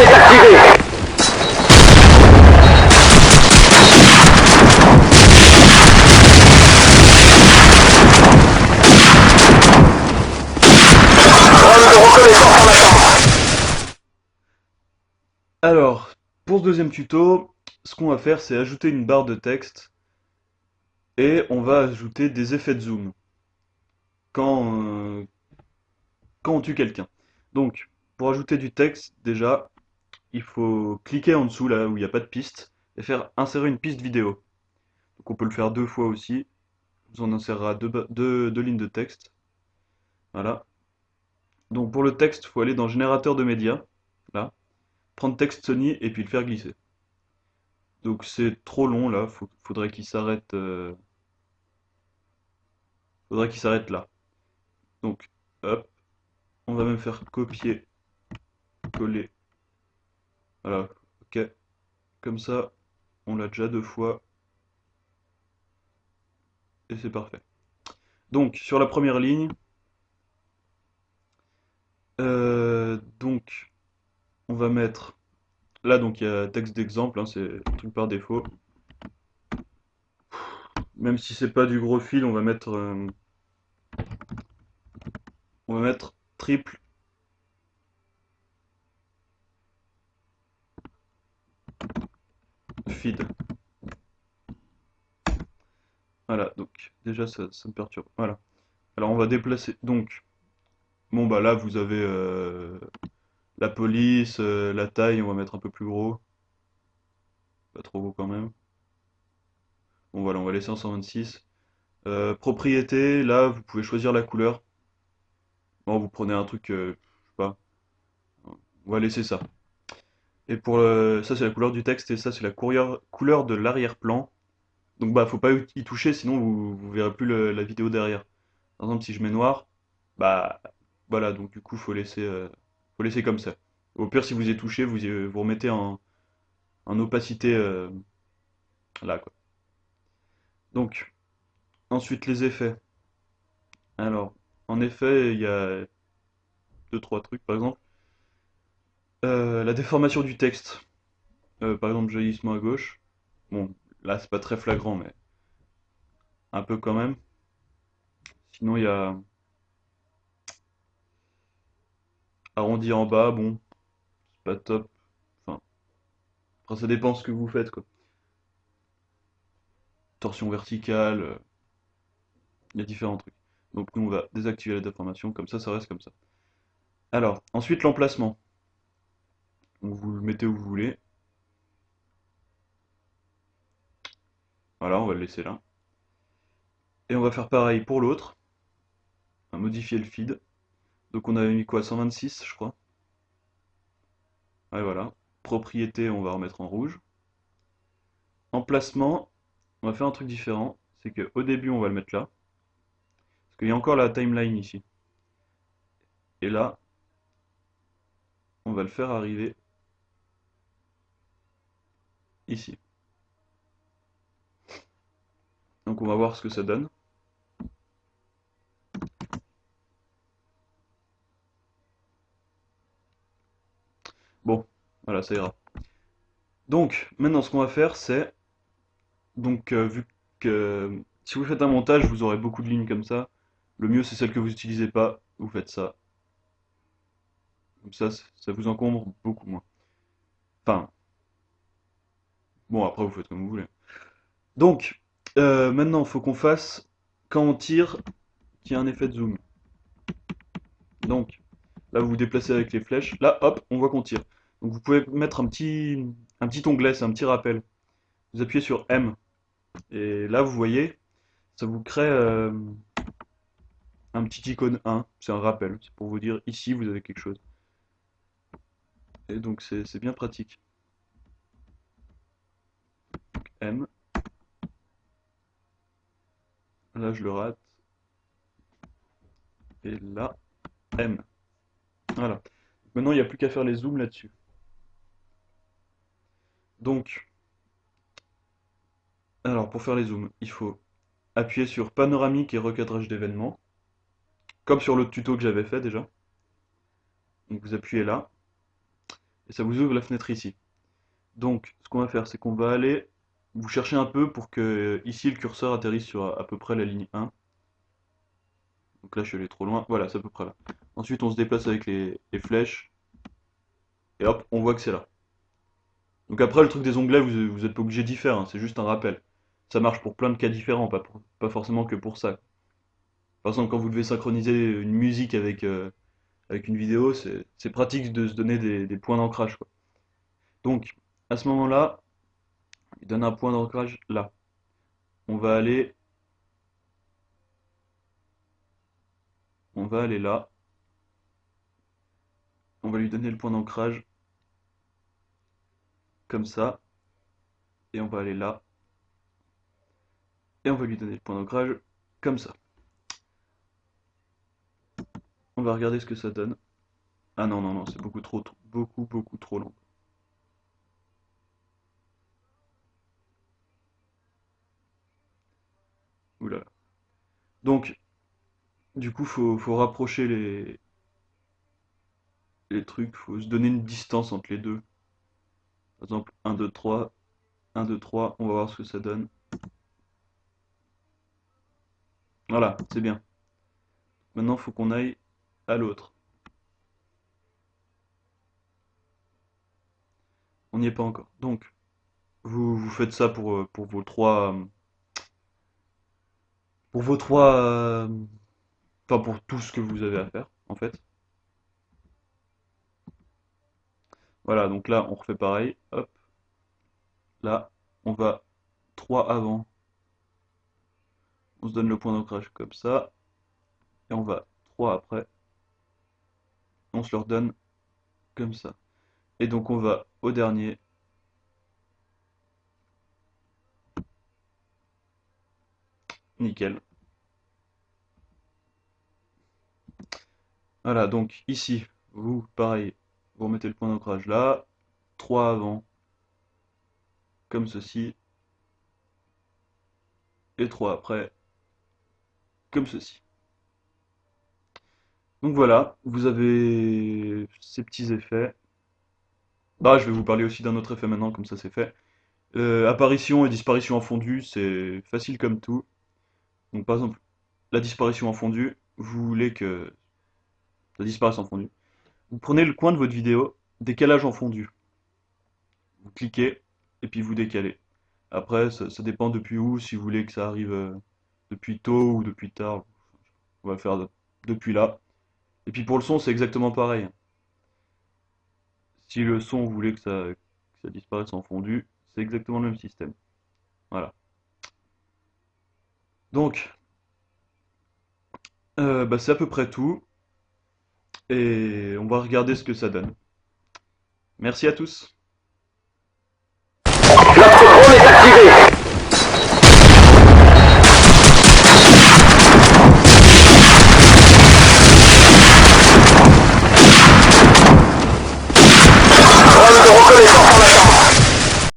est activé. Drone de reconnaissance en attente. Alors, pour ce deuxième tuto, ce qu'on va faire, c'est ajouter une barre de texte et on va ajouter des effets de zoom quand, quand on tue quelqu'un. Donc, pour ajouter du texte, déjà, il faut cliquer en dessous, là où il n'y a pas de piste, et faire insérer une piste vidéo. Donc on peut le faire deux fois aussi. On insérera deux lignes de texte. Voilà. Donc pour le texte, il faut aller dans générateur de médias, là, prendre texte Sony et puis le faire glisser. Donc c'est trop long là, faudrait qu'il s'arrête là. Donc hop, on va même faire copier, coller. Voilà, ok. Comme ça, on l'a déjà deux fois et c'est parfait. Donc sur la première ligne, donc on va mettre là, donc il y a texte d'exemple, hein, c'est le truc par défaut. Même si c'est pas du gros fil, on va mettre triple feed. Voilà, donc déjà ça me perturbe. Voilà. Alors on va déplacer. Donc, bon bah là vous avez la police, la taille, on va mettre un peu plus gros. Pas trop gros quand même. Bon voilà, on va laisser en 126. Propriété, là vous pouvez choisir la couleur. Bon, vous prenez un truc, je sais pas, on va laisser ça. Et pour ça c'est la couleur du texte et ça c'est la couleur de l'arrière-plan. Donc bah faut pas y toucher sinon vous verrez plus la vidéo derrière. Par exemple si je mets noir, bah voilà, donc du coup faut laisser comme ça. Au pire si vous y touchez, vous remettez en opacité là quoi. Donc ensuite les effets. Alors en effet il y a deux trois trucs par exemple. La déformation du texte. Par exemple jaillissement à gauche. Bon là c'est pas très flagrant mais un peu quand même. Sinon il y a arrondi en bas, bon c'est pas top. Enfin après, ça dépend ce que vous faites quoi. Torsion verticale, il y a différents trucs. Donc nous on va désactiver la déformation, comme ça reste comme ça. Alors, ensuite l'emplacement. Donc vous le mettez où vous voulez. Voilà, on va le laisser là. Et on va faire pareil pour l'autre. On va modifier le feed. Donc on avait mis quoi, 126 je crois. Ouais voilà. Propriété, on va remettre en rouge. Emplacement, on va faire un truc différent. C'est qu'au début on va le mettre là. Parce qu'il y a encore la timeline ici. Et là, on va le faire arriver ici. Donc on va voir ce que ça donne. Bon, voilà, ça ira. Donc, maintenant, ce qu'on va faire, c'est, donc, vu que si vous faites un montage, vous aurez beaucoup de lignes comme ça. Le mieux, c'est celle que vous n'utilisez pas. Vous faites ça. Comme ça vous encombre beaucoup moins. Enfin, bon, après, vous faites comme vous voulez. Donc, maintenant, il faut qu'on fasse, quand on tire, qu'il y ait un effet de zoom. Donc, là, vous vous déplacez avec les flèches. Là, hop, on voit qu'on tire. Donc, vous pouvez mettre un petit onglet, c'est un petit rappel. Vous appuyez sur M. Et là, vous voyez, ça vous crée un petit icône 1, c'est un rappel, c'est pour vous dire ici vous avez quelque chose. Et donc c'est bien pratique. M, là je le rate, et là M. Voilà. Maintenant il n'y a plus qu'à faire les zooms là-dessus. Donc, alors pour faire les zooms, il faut appuyer sur panoramique et recadrage d'événements, comme sur l'autre tuto que j'avais fait déjà. Donc vous appuyez là, et ça vous ouvre la fenêtre ici. Donc, ce qu'on va faire, c'est qu'on va aller, vous cherchez un peu pour que ici le curseur atterrisse sur à peu près la ligne 1. Donc là, je suis allé trop loin. Voilà, c'est à peu près là. Ensuite, on se déplace avec les flèches, et hop, on voit que c'est là. Donc après, le truc des onglets, vous êtes pas obligé d'y faire, hein, c'est juste un rappel. Ça marche pour plein de cas différents, pas forcément que pour ça. Par exemple, quand vous devez synchroniser une musique avec une vidéo, c'est pratique de se donner des points d'ancrage, quoi. Donc, à ce moment-là, il donne un point d'ancrage là. On va aller, on va aller là. On va lui donner le point d'ancrage comme ça. Et on va aller là. Et on va lui donner le point d'ancrage comme ça. On va regarder ce que ça donne. Ah non, non, non, c'est beaucoup trop long. Ouh là là. Donc, du coup, faut rapprocher les trucs, faut se donner une distance entre les deux. Par exemple, 1, 2, 3, 1, 2, 3, on va voir ce que ça donne. Voilà, c'est bien. Maintenant, il faut qu'on aille à l'autre. On n'y est pas encore. Donc, vous faites ça pour vos trois, enfin pour tout ce que vous avez à faire, en fait. Voilà, donc là, on refait pareil. Hop, là, on va 3 avant. On se donne le point d'ancrage comme ça. Et on va 3 après. On se leur donne comme ça. Et donc, on va au dernier. Nickel. Voilà, donc ici, vous, pareil, vous remettez le point d'ancrage là. 3 avant, comme ceci. Et 3 après, comme ceci. Donc voilà, vous avez ces petits effets. Bah, je vais vous parler aussi d'un autre effet maintenant, comme ça c'est fait. Apparition et disparition en fondu, c'est facile comme tout. Donc par exemple, la disparition en fondu, vous voulez que ça disparaisse en fondu. Vous prenez le coin de votre vidéo, décalage en fondu. Vous cliquez et puis vous décalez. Après, ça dépend depuis où, si vous voulez que ça arrive depuis tôt ou depuis tard. On va le faire depuis là. Et puis pour le son, c'est exactement pareil. Si le son, vous voulez que ça disparaisse en fondu, c'est exactement le même système. Voilà. Donc, bah, c'est à peu près tout. Et on va regarder ce que ça donne. Merci à tous.